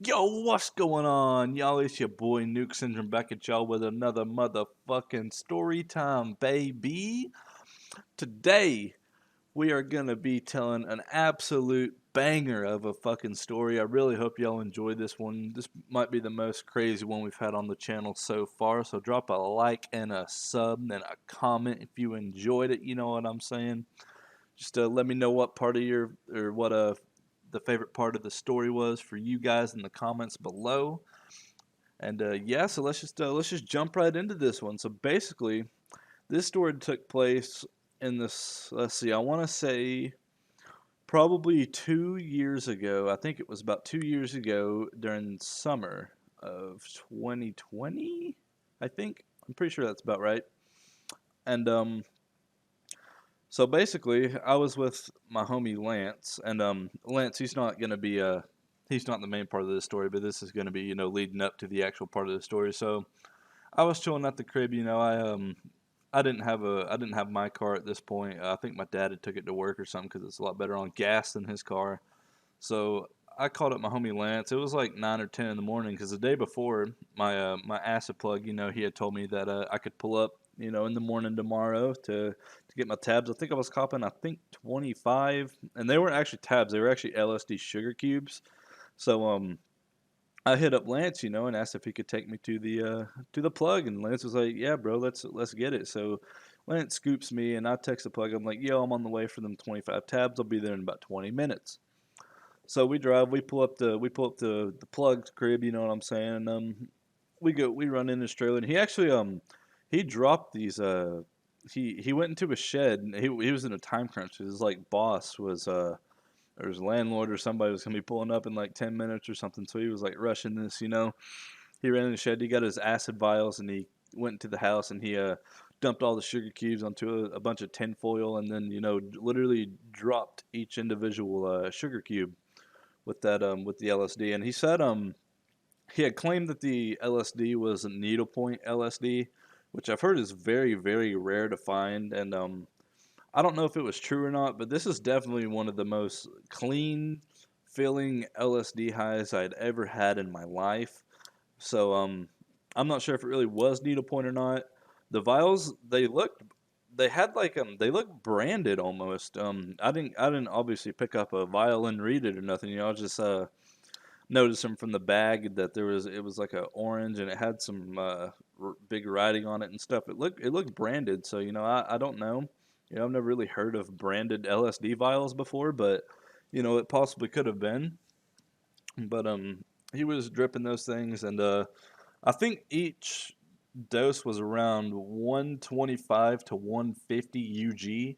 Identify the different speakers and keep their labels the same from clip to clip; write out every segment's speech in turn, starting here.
Speaker 1: Yo, what's going on? Y'all, it's your boy Nuke Syndrome back at y'all with another motherfucking story time, baby. Today, we are gonna be telling an absolute banger of a fucking story. I really hope y'all enjoy this one. This might be the most crazy one we've had on the channel so far. So drop a like and a sub and a comment if you enjoyed it. You know what I'm saying? Just let me know what part of your or what the favorite part of the story was for you guys in the comments below. And yeah, so let's just jump right into this one. So basically, this story took place in this. Let's see, I want to say probably 2 years ago. I think it was about 2 years ago during summer of 2020. I think I'm pretty sure that's about right. And so basically, I was with my homie Lance, and Lance, he's not the main part of the story, but this is gonna be, leading up to the actual part of the story. So I was chilling at the crib, I didn't have my car at this point. I think my dad had took it to work or something because it's a lot better on gas than his car. So I called up my homie Lance. It was like 9 or 10 in the morning because the day before my acid plug, he had told me that I could pull up, in the morning tomorrow to get my tabs. I think I was copping, 25, and they weren't actually tabs. They were actually LSD sugar cubes. So I hit up Lance, and asked if he could take me to the plug, and Lance was like, "Yeah, bro, let's get it." So Lance scoops me, and I text the plug. I'm like, "Yo, I'm on the way for them 25 tabs. I'll be there in about 20 minutes." So we drive. We pull up the plug's crib. You know what I'm saying? And we run in his trailer, and he actually he dropped these he went into a shed, and he was in a time crunch. His like boss was or his landlord or somebody was gonna be pulling up in like 10 minutes or something. So he was like rushing this. He ran in the shed. He got his acid vials, and he went into the house, and he dumped all the sugar cubes onto a bunch of tinfoil, and then literally dropped each individual sugar cube with the LSD. And he said he had claimed that the LSD was a needlepoint LSD, which I've heard is very very rare to find. And I don't know if it was true or not, but this is definitely one of the most clean feeling LSD highs I'd ever had in my life. So I'm not sure if it really was needlepoint or not. The vials they had like they looked branded almost. I didn't obviously pick up a vial and read it or nothing. I just noticed them from the bag that it was like a orange, and it had some big writing on it and stuff. It looked branded. So I don't know. I've never really heard of branded LSD vials before, but it possibly could have been. But he was dripping those things, and I think each dose was around 125 to 150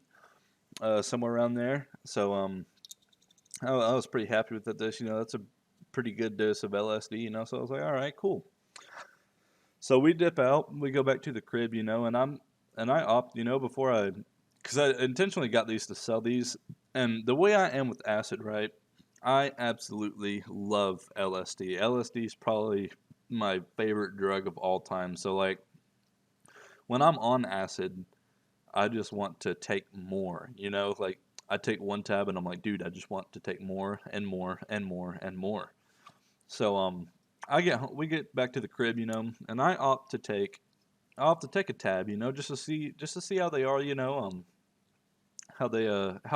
Speaker 1: UG, somewhere around there. So I was pretty happy with that dose. That's a pretty good dose of LSD. So I was like, all right, cool. So we dip out, we go back to the crib, and I opt, before because I intentionally got these to sell these, and the way I am with acid, right? I absolutely love LSD. LSD is probably my favorite drug of all time. So like when I'm on acid, I just want to take more, like I take one tab and I'm like, dude, I just want to take more and more and more and more. So we get back to the crib, and I opt to take a tab, just to see how they are, how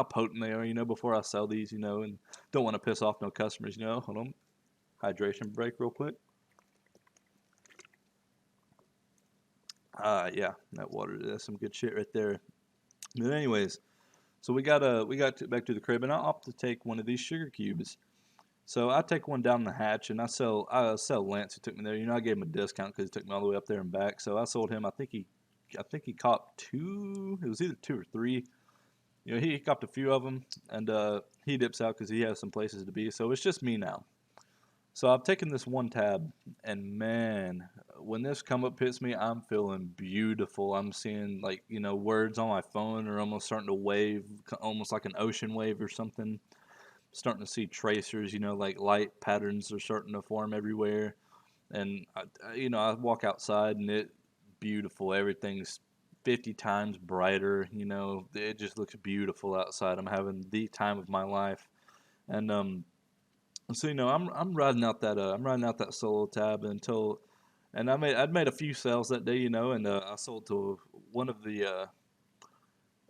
Speaker 1: potent they are, before I sell these, and don't want to piss off no customers, Hold on, hydration break real quick. Yeah, that water, that's some good shit right there. But anyways, so back to the crib, and I opt to take one of these sugar cubes. So I take one down the hatch, and I sell Lance, who took me there. I gave him a discount because he took me all the way up there and back. So I sold him. I think he copped two. It was either two or three. He copped a few of them, and he dips out because he has some places to be. So it's just me now. So I've taken this one tab, and man, when this come up hits me, I'm feeling beautiful. I'm seeing like words on my phone are almost starting to wave, almost like an ocean wave or something. Starting to see tracers, like light patterns are starting to form everywhere. And I walk outside and it beautiful. Everything's 50 times brighter. It just looks beautiful outside. I'm having the time of my life. And So I'm riding out that solo tab until, and I'd made a few sales that day, and I sold to one of the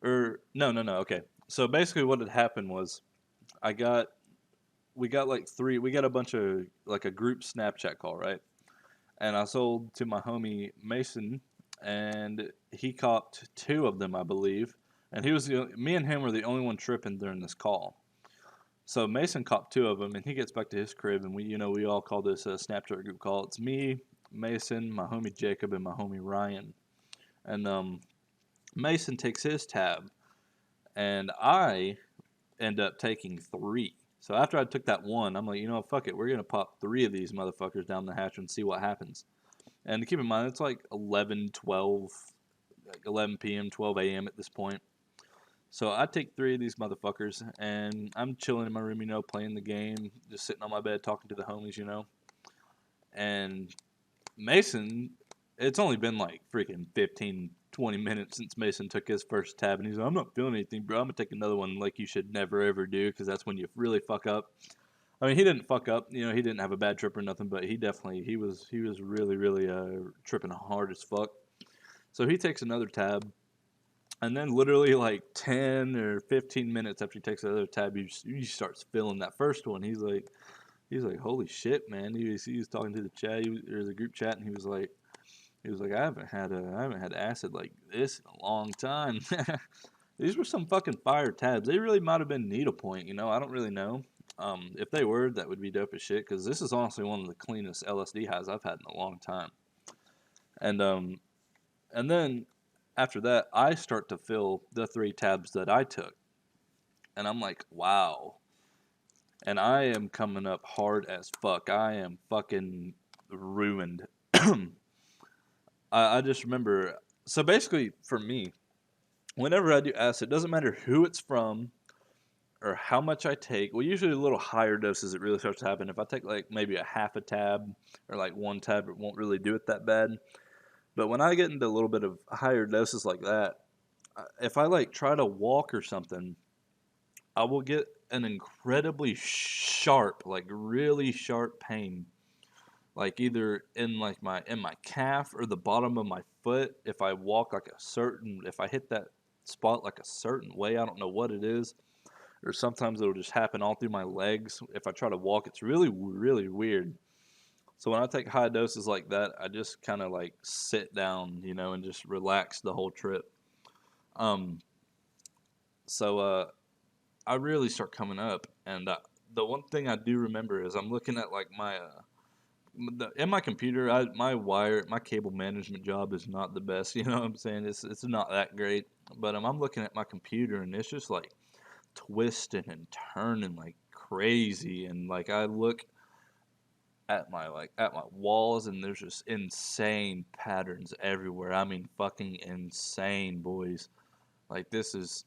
Speaker 1: or no, okay. So basically, what had happened was I got we got like three, we got a bunch of like a group Snapchat call, right? And I sold to my homie Mason, and he copped two of them, I believe. And me and him were the only one tripping during this call. So Mason copped two of them, and he gets back to his crib, and we all call this a Snapchat group call. It's me, Mason, my homie Jacob, and my homie Ryan. And Mason takes his tab, and I end up taking three. So after I took that one, I'm like, fuck it, we're gonna pop three of these motherfuckers down the hatch and see what happens. And keep in mind, it's like 11, 12, like 11 p.m., 12 a.m. at this point. So I take three of these motherfuckers, and I'm chilling in my room, playing the game, just sitting on my bed talking to the homies. And Mason, it's only been like freaking 15, 20 minutes since Mason took his first tab, and he's like, I'm not feeling anything, bro. I'm going to take another one like you should never, ever do, because that's when you really fuck up. I mean, he didn't fuck up. He didn't have a bad trip or nothing, but he was really, really tripping hard as fuck. So he takes another tab, and then literally like 10 or 15 minutes after he takes the other tab, he starts feeling that first one. He's like, holy shit, man. He was talking to the chat, or the group chat, and he was like, I haven't had acid like this in a long time. These were some fucking fire tabs. They really might have been needlepoint. I don't really know. If they were, that would be dope as shit. Because this is honestly one of the cleanest LSD highs I've had in a long time. And and then after that, I start to feel the three tabs that I took, and I'm like, wow. And I am coming up hard as fuck. I am fucking ruined. I just remember. So basically, for me, whenever I do acid, it doesn't matter who it's from or how much I take. Well, usually a little higher doses, it really starts to happen. If I take like maybe a half a tab or like one tab, it won't really do it that bad. But when I get into a little bit of higher doses like that, if I like try to walk or something, I will get an incredibly sharp, like really sharp pain, like either in like my calf or the bottom of my foot. If I walk like if I hit that spot like a certain way, I don't know what it is. Or sometimes it'll just happen all through my legs. If I try to walk, it's really, really weird. So when I take high doses like that, I just kind of like sit down, and just relax the whole trip. Um, so I really start coming up, and the one thing I do remember is I'm looking at like in my computer. My cable management job is not the best. You know what I'm saying? It's not that great. But I'm looking at my computer, and it's just like twisting and turning like crazy, and like I look at my walls, and there's just insane patterns everywhere. I mean, fucking insane, boys. Like this is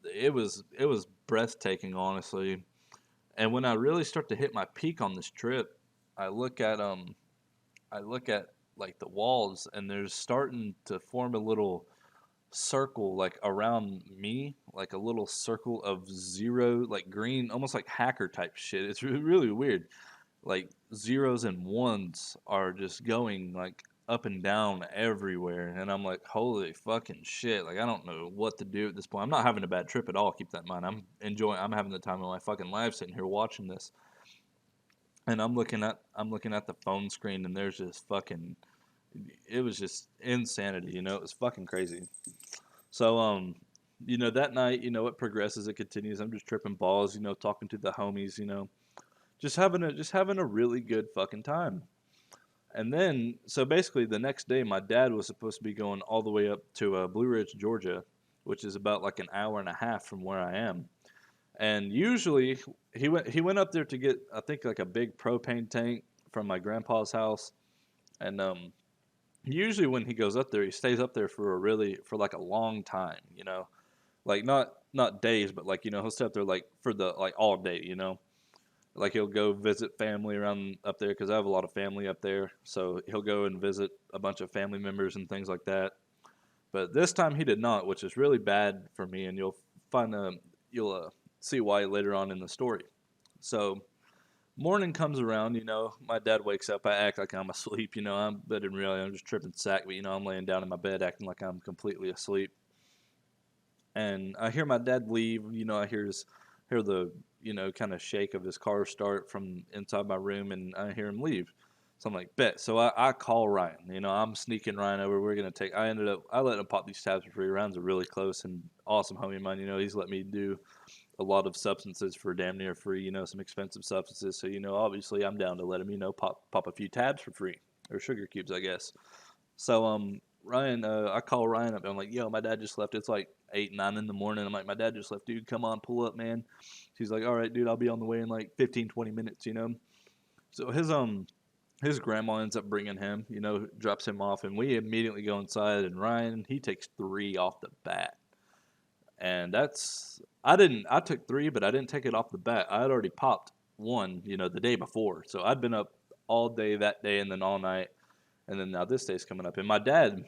Speaker 1: it was breathtaking, honestly. And when I really start to hit my peak on this trip, I look at I look at like the walls, and there's starting to form a little circle like around me, like a little circle of zero, like green, almost like hacker type shit. It's really weird. Like zeros and ones are just going like up and down everywhere, and I'm like, holy fucking shit. Like I don't know what to do at this point. I'm not having a bad trip at all, keep that in mind. I'm having the time of my fucking life sitting here watching this. And I'm looking at the phone screen, and there's just fucking, it was just insanity, it was fucking crazy. So that night, it progresses, it continues. I'm just tripping balls, talking to the homies, just having a really good fucking time. And then, so basically, the next day, my dad was supposed to be going all the way up to Blue Ridge, Georgia, which is about like an hour and a half from where I am. And usually, he went up there to get, I think, like a big propane tank from my grandpa's house. And usually, when he goes up there, he stays up there for like a long time. Like not days, but like he'll stay up there like for the like all day. Like he'll go visit family around up there because I have a lot of family up there. So he'll go and visit a bunch of family members and things like that. But this time he did not, which is really bad for me, and you'll see why later on in the story. So Morning comes around, my dad wakes up. I act like I'm asleep, but in reality, I'm just tripping sack. But, I'm laying down in my bed acting like I'm completely asleep. And I hear my dad leave. I hear the kind of shake of his car start from inside my room, and I hear him leave. So I'm like, bet. So I call Ryan. I'm sneaking Ryan over. We're gonna take. I let him pop these tabs for free. Ryan's a really close and awesome homie of mine. He's let me do a lot of substances for damn near free. Some expensive substances. So obviously I'm down to let him pop a few tabs for free, or sugar cubes, I guess. So Ryan, I call Ryan up. And I'm like, yo, my dad just left. It's like 8, 9 in the morning. I'm like, my dad just left, dude. Come on, pull up, man. He's like, all right, dude, I'll be on the way in like 15, 20 minutes. So his grandma ends up bringing him. Drops him off, and we immediately go inside. And Ryan, he takes three off the bat, and I took three, but I didn't take it off the bat. I had already popped one, the day before. So I'd been up all day that day and then all night, and then now this day's coming up. And my dad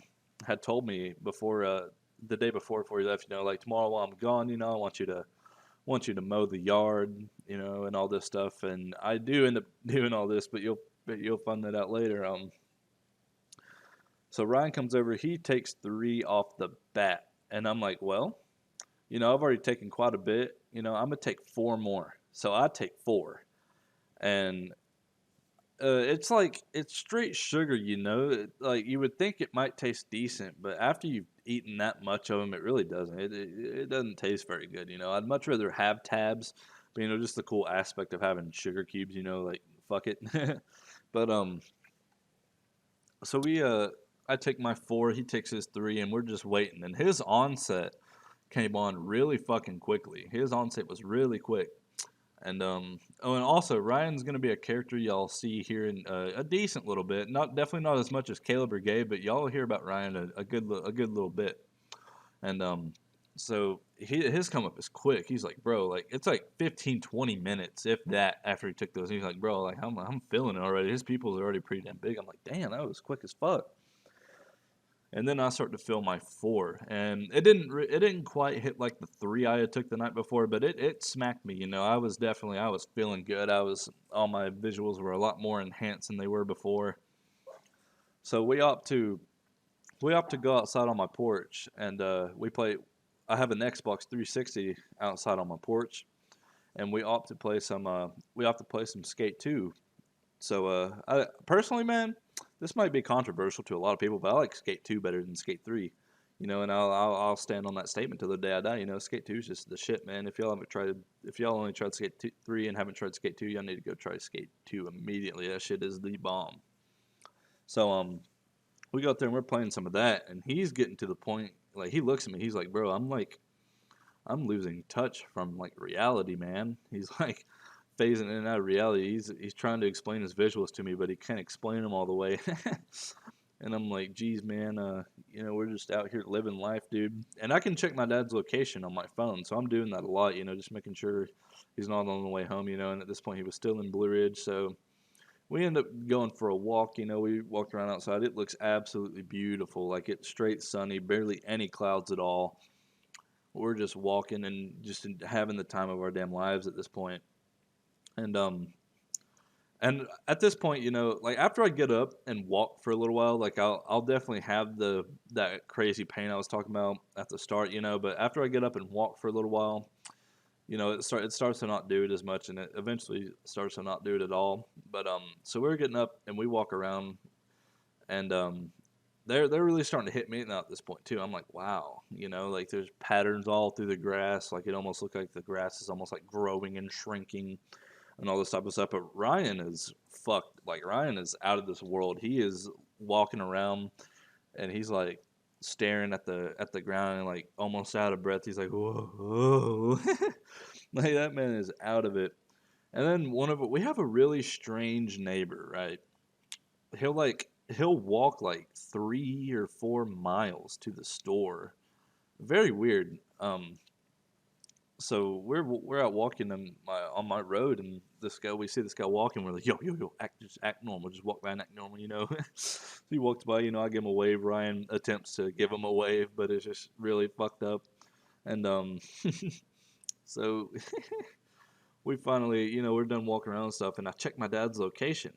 Speaker 1: had told me before, the day before he left, like tomorrow while I'm gone, I want you to mow the yard, and all this stuff. And I do end up doing all this, but you'll find that out later. So Ryan comes over, he takes three off the bat, and I'm like, well, I've already taken quite a bit. I'm gonna take four more. So I take four, and it's straight sugar. Like you would think it might taste decent, but after you've eaten that much of them, it really doesn't. It doesn't taste very good. I'd much rather have tabs, but just the cool aspect of having sugar cubes. Like fuck it. But so I take my four, he takes his three, and we're just waiting. And his onset came on really fucking quickly. His onset was really quick. And oh, and also Ryan's gonna be a character y'all see here in a decent little bit. Not definitely not as much as Caleb or Gabe, but y'all will hear about Ryan a good little bit. And so his come up is quick. He's like, bro, like it's like 15, 20 minutes if that after he took those. He's like, bro, like I'm feeling it already. His pupils are already pretty damn big. I'm like, damn, that was quick as fuck. And then I start to feel my four, and it didn't quite hit like the three I had took the night before, but it smacked me. I was feeling good. All my visuals were a lot more enhanced than they were before. So we opt to go outside on my porch, and we play. I have an Xbox 360 outside on my porch, and we opt to play some Skate 2. So I personally, man, this might be controversial to a lot of people, but I like Skate 2 better than Skate 3. And I'll stand on that statement till the day I die. Skate 2 is just the shit, man. If y'all only tried Skate 3 and haven't tried Skate 2, y'all need to go try Skate 2 immediately. That shit is the bomb. So we go out there and we're playing some of that, and he's getting to the point like he looks at me, he's like, bro, I'm losing touch from like reality, man. He's like phasing in and out of reality. He's trying to explain his visuals to me, but he can't explain them all the way. And I'm like, geez, man, we're just out here living life, dude. And I can check my dad's location on my phone, so I'm doing that a lot, just making sure he's not on the way home, And at this point, he was still in Blue Ridge, so we end up going for a walk. We walked around outside. It looks absolutely beautiful, like it's straight sunny, barely any clouds at all. We're just walking and just having the time of our damn lives at this point. And and at this point, like after I get up and walk for a little while, like I'll definitely have that crazy pain I was talking about at the start, But after I get up and walk for a little while, it starts to not do it as much, and it eventually starts to not do it at all. But so we're getting up and we walk around, and they're really starting to hit me now at this point too. I'm like, wow, like there's patterns all through the grass, like it almost looks like the grass is almost like growing and shrinking and all this type of stuff. But Ryan is fucked. Like Ryan is out of this world. He is walking around and he's like staring at the ground and like almost out of breath. He's like, whoa, whoa. Like that man is out of it. And then we have a really strange neighbor, right? He'll walk like 3 or 4 miles to the store. Very weird. So we're out walking on my road, and we see this guy walking. We're like, yo, just act normal, just walk by and act normal. He walks by, I give him a wave. Ryan attempts to give him a wave, but it's just really fucked up. And so we finally, we're done walking around and stuff, and I check my dad's location,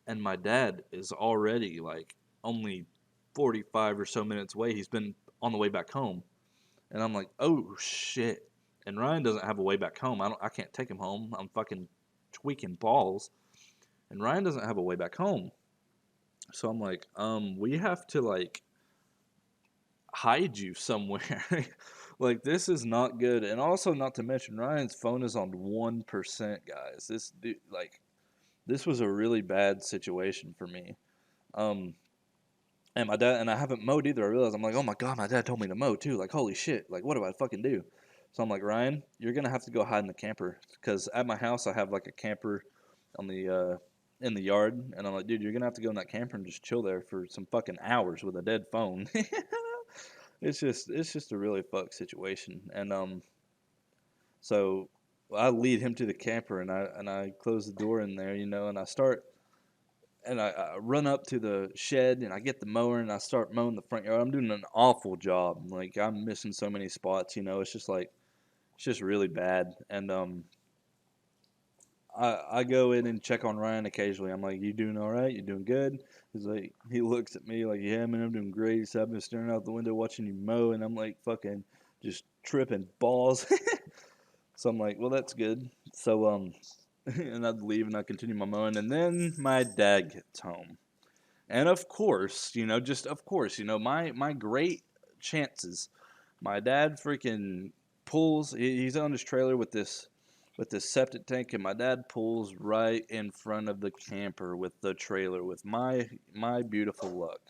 Speaker 1: and my dad is already like only 45 or so minutes away. He's been on the way back home, and I'm like, oh shit. And Ryan doesn't have a way back home. I can't take him home. I'm fucking tweaking balls, and Ryan doesn't have a way back home. So I'm like, we have to like hide you somewhere. Like this is not good. And also not to mention Ryan's phone is on 1%, guys. This was a really bad situation for me. Um and my dad, and I haven't mowed either. I realized, I'm like, "Oh my god, my dad told me to mow too." Like, holy shit. Like, what do I fucking do? So I'm like, "Ryan, you're going to have to go hide in the camper cuz at my house I have like a camper on the in the yard, and I'm like, "Dude, you're going to have to go in that camper and just chill there for some fucking hours with a dead phone." It's just a really fucked situation. And so I lead him to the camper, and I close the door in there, and I run up to the shed, and I get the mower, and I start mowing the front yard. I'm doing an awful job. Like I'm missing so many spots, it's just like it's just really bad. And I go in and check on Ryan occasionally. I'm like, "You doing all right? You doing good?" He's like, he looks at me like, "Yeah, man, I'm doing great." So I've been staring out the window watching you mow, and I'm like, fucking just tripping balls. So I'm like, "Well, that's good." So and I'd leave and I continue my mowing, and then my dad gets home, and of course, just of course, my great chances. My dad freaking pulls. He's on his trailer with this septic tank, and my dad pulls right in front of the camper with the trailer with my beautiful luck.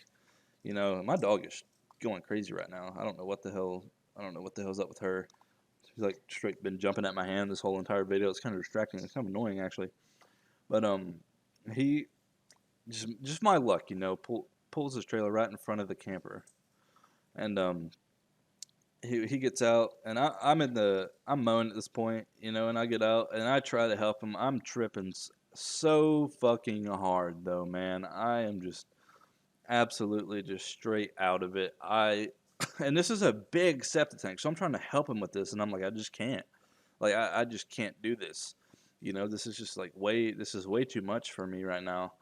Speaker 1: My dog is going crazy right now. I don't know what the hell. I don't know what the hell's up with her. She's like straight been jumping at my hand this whole entire video. It's kind of distracting. It's kind of annoying actually. But he just my luck, pulls his trailer right in front of the camper, and he gets out, and I'm mowing at this point, and I get out and I try to help him. I'm tripping so fucking hard though, man. I am just absolutely just straight out of it. And this is a big septic tank, so I'm trying to help him with this, and I'm like, I just can't. Like I just can't do this. This is just like this is way too much for me right now.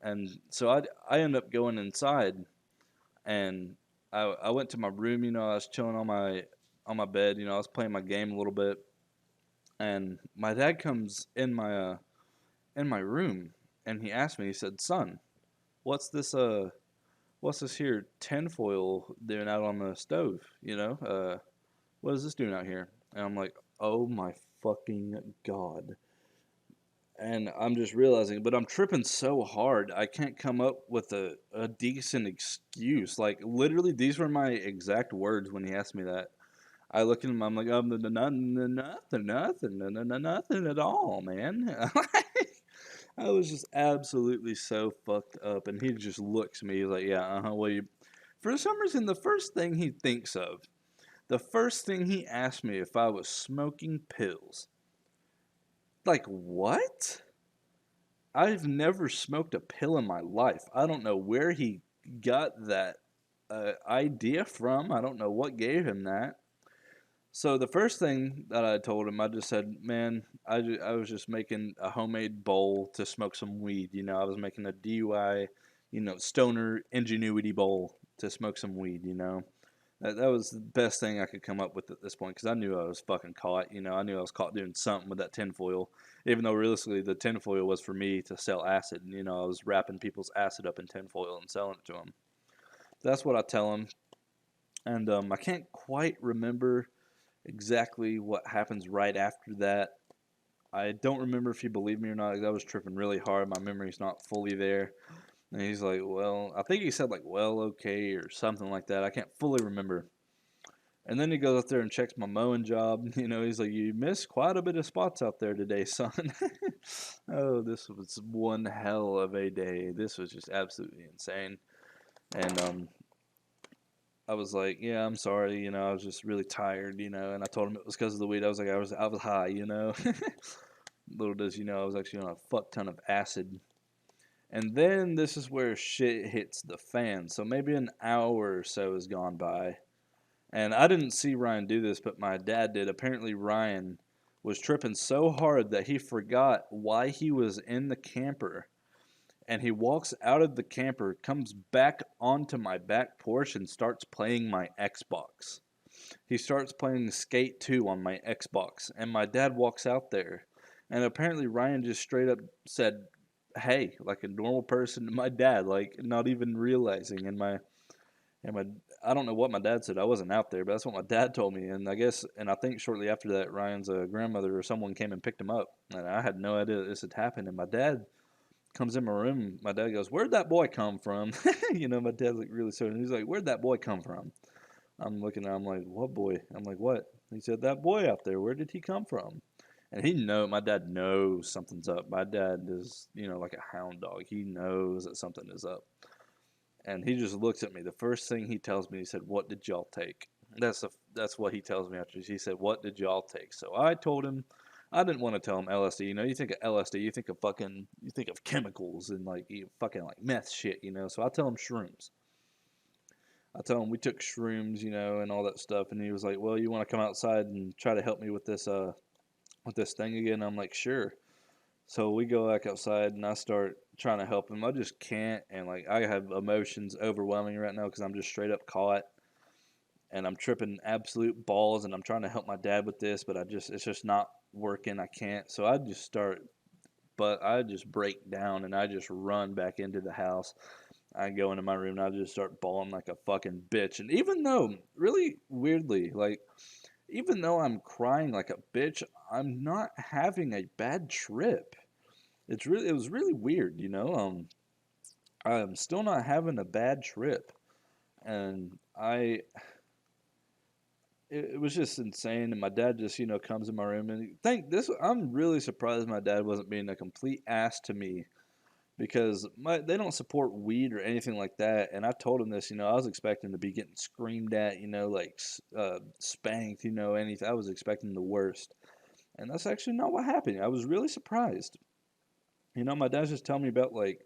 Speaker 1: And so I end up going inside, and I went to my room. I was chilling on my bed. I was playing my game a little bit, and my dad comes in my room, and he asked me. He said, "Son, what's this here tinfoil doing out on the stove? What is this doing out here?" And I'm like, "Oh my fucking god." And I'm just realizing, but I'm tripping so hard, I can't come up with a decent excuse. Like, literally, these were my exact words when he asked me that. I look at him, I'm like, nothing at all, man. I was just absolutely so fucked up. And he just looks at me, he's like, "Yeah, well, for some reason, the first thing he asked me if I was smoking pills. Like, what? I've never smoked a pill in my life. I don't know where he got that idea from. I don't know what gave him that. So the first thing that I told him, I just said, "Man, I was just making a homemade bowl to smoke some weed. I was making a DUI, stoner ingenuity bowl to smoke some weed. That was the best thing I could come up with at this point because I knew I was fucking caught. I knew I was caught doing something with that tinfoil, even though realistically the tinfoil was for me to sell acid. I was wrapping people's acid up in tinfoil and selling it to them. That's what I tell him. And I can't quite remember exactly what happens right after that. I don't remember if he believed me or not. I was tripping really hard. My memory's not fully there. And he's like, "Well," I think he said like, "Well, okay," or something like that. I can't fully remember. And then he goes up there and checks my mowing job. He's like, "You missed quite a bit of spots out there today, son." Oh, this was one hell of a day. This was just absolutely insane. And I was like, "Yeah, I'm sorry. I was just really tired. And I told him it was because of the weed. I was like, I was high. Little does I was actually on a fuck ton of acid. And then this is where shit hits the fan. So maybe an hour or so has gone by. And I didn't see Ryan do this, but my dad did. Apparently, Ryan was tripping so hard that he forgot why he was in the camper. And he walks out of the camper, comes back onto my back porch, and starts playing my Xbox. He starts playing Skate 2 on my Xbox, and my dad walks out there. And apparently, Ryan just straight up said, "Hey," like a normal person to my dad, like not even realizing. And my I don't know what my dad said. I wasn't out there, but that's what my dad told me. And I guess, and I think shortly after that, Ryan's grandmother or someone came and picked him up. And I had no idea that this had happened. And my dad comes in my room. My dad goes, "Where'd that boy come from?" My dad's like really certain. He's like, "Where'd that boy come from?" I'm looking at him like, "What boy?" I'm like, "What?" He said, "That boy out there. Where did he come from?" And my dad knows something's up. My dad is, like a hound dog. He knows that something is up. And he just looks at me. The first thing he tells me, he said, "What did y'all take?" That's what he tells me after. He said, "What did y'all take?" So I told him, I didn't want to tell him LSD. You think of LSD, you think of chemicals and like you fucking like meth shit. So I tell him shrooms. I tell him we took shrooms, and all that stuff. And he was like, "Well, you want to come outside and try to help me with this thing again?" I'm like, "Sure." So we go back outside and I start trying to help him. I just can't. And like, I have emotions overwhelming right now because I'm just straight up caught and I'm tripping absolute balls and I'm trying to help my dad with this, but it's just not working. I can't. So I just break down and I just run back into the house. I go into my room and I just start bawling like a fucking bitch. And even though, really weirdly, like, even though I'm crying like a bitch, I'm not having a bad trip. It was really weird. I'm still not having a bad trip, and it was just insane. And my dad just comes in my room and think this. I'm really surprised my dad wasn't being a complete ass to me because they don't support weed or anything like that. And I told him this. I was expecting to be getting screamed at. Like spanked. Anything. I was expecting the worst, and that's actually not what happened. I was really surprised. My dad's just telling me about like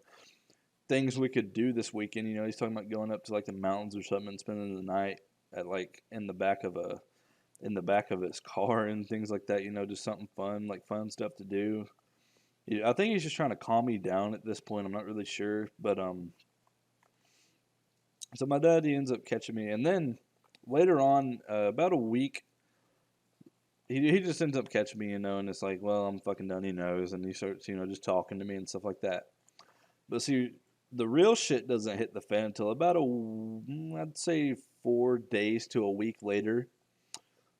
Speaker 1: things we could do this weekend. He's talking about going up to like the mountains or something and spending the night at like in the back of his car and things like that. Just something fun, like fun stuff to do. Yeah, I think he's just trying to calm me down at this point. I'm not really sure, but so my dad he ends up catching me, and then later on, about a week. He just ends up catching me, and it's like, well, I'm fucking done. He knows, and he starts, just talking to me and stuff like that. But see, the real shit doesn't hit the fan until about I'd say 4 days to a week later.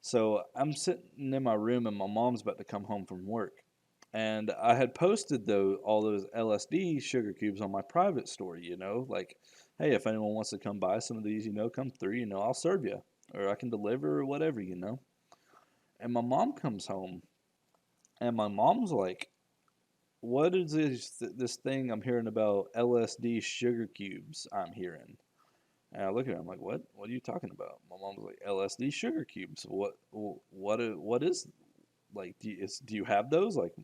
Speaker 1: So I'm sitting in my room and my mom's about to come home from work. And I had posted all those LSD sugar cubes on my private story, like, hey, if anyone wants to come buy some of these, come through, I'll serve you. Or I can deliver or whatever. And my mom comes home and my mom's like, what is this thing I'm hearing about LSD sugar cubes I'm hearing? And I look at her, I'm like, what are you talking about? My mom was like, LSD sugar cubes. What is like? Do you have those? Like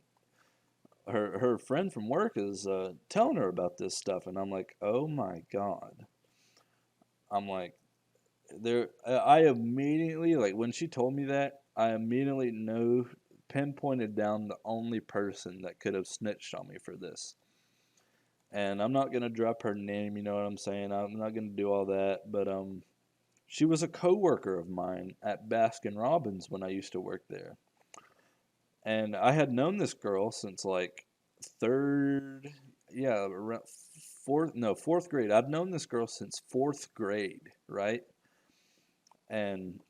Speaker 1: her friend from work is telling her about this stuff, and I'm like, oh my god. I'm like, I immediately like when she told me that, I immediately pinpointed down the only person that could have snitched on me for this. And I'm not gonna drop her name, you know what I'm saying? I'm not gonna do all that, but she was a coworker of mine at Baskin Robbins when I used to work there. And I had known this girl since like third, yeah, around fourth grade. I've known this girl since fourth grade, right? And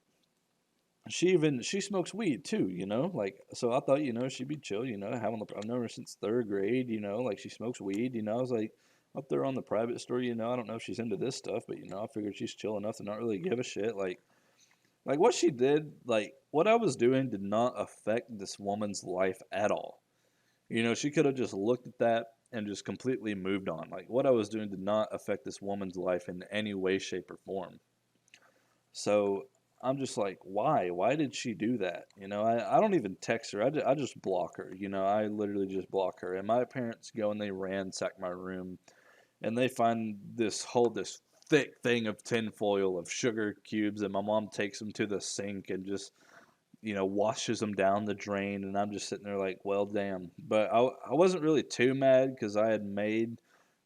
Speaker 1: she smokes weed too, like so I thought she'd be chill, having I've known her since third grade, like she smokes weed, I was like up there on the private story, I don't know if she's into this stuff, but I figured she's chill enough to not really give a shit, like what she did, like what I was doing did not affect this woman's life at all. She could have just looked at that and just completely moved on. Like what I was doing did not affect this woman's life in any way, shape, or form. So I'm just like, why? Why did she do that? I don't even text her. I just block her. I literally just block her. And my parents go and they ransack my room and they find this thick thing of tinfoil of sugar cubes. And my mom takes them to the sink and just washes them down the drain, and I'm just sitting there like, well, damn. But I wasn't really too mad because I had made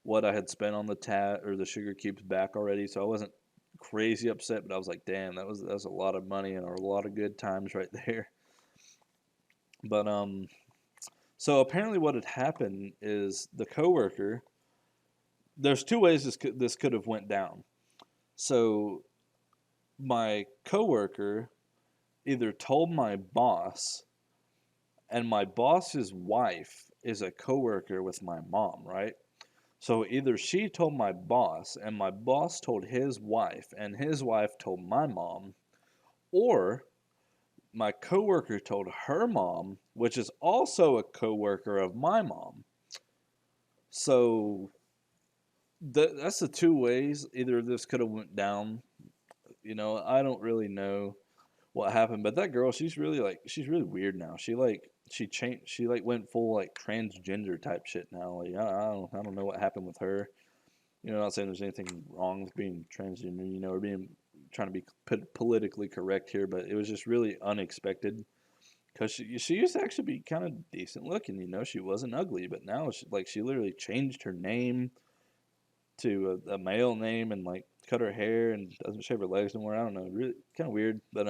Speaker 1: what I had spent on the tat or the sugar cubes back already, so I wasn't crazy upset. But I was like, damn, that was a lot of money and a lot of good times right there. But so apparently what had happened is the coworker. There's two ways this could have went down. So my coworker either told my boss, and my boss's wife is a coworker with my mom, right? So either she told my boss, and my boss told his wife, and his wife told my mom, or my coworker told her mom, which is also a coworker of my mom. So that's the two ways either of this could have went down. I don't really know what happened, but that girl, she's really weird now. She changed, she like went full like transgender type shit now. Like I don't know what happened with her. Not saying there's anything wrong with being transgender, or being trying to be politically correct here, but it was just really unexpected because she used to actually be kind of decent looking. She wasn't ugly, but now she literally changed her name to a male name and like cut her hair and doesn't shave her legs anymore. I don't know, really kind of weird, but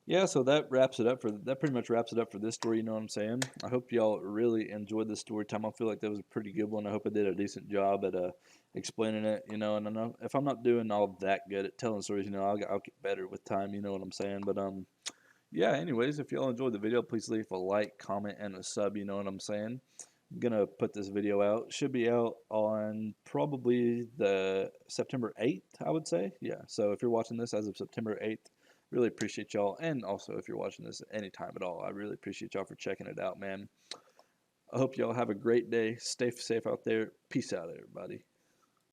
Speaker 1: yeah, so that pretty much wraps it up for this story, you know what I'm saying? I hope y'all really enjoyed this story time. I feel like that was a pretty good one. I hope I did a decent job at explaining it, and I know if I'm not doing all that good at telling stories, I'll get better with time, you know what I'm saying? But yeah, anyways, if y'all enjoyed the video, please leave a like, comment, and a sub, you know what I'm saying? I'm gonna put this video out. Should be out on probably the September 8th, I would say. Yeah, so if you're watching this as of September 8th, really appreciate y'all. And also, if you're watching this anytime at all, I really appreciate y'all for checking it out, man. I hope y'all have a great day. Stay safe out there. Peace out, everybody.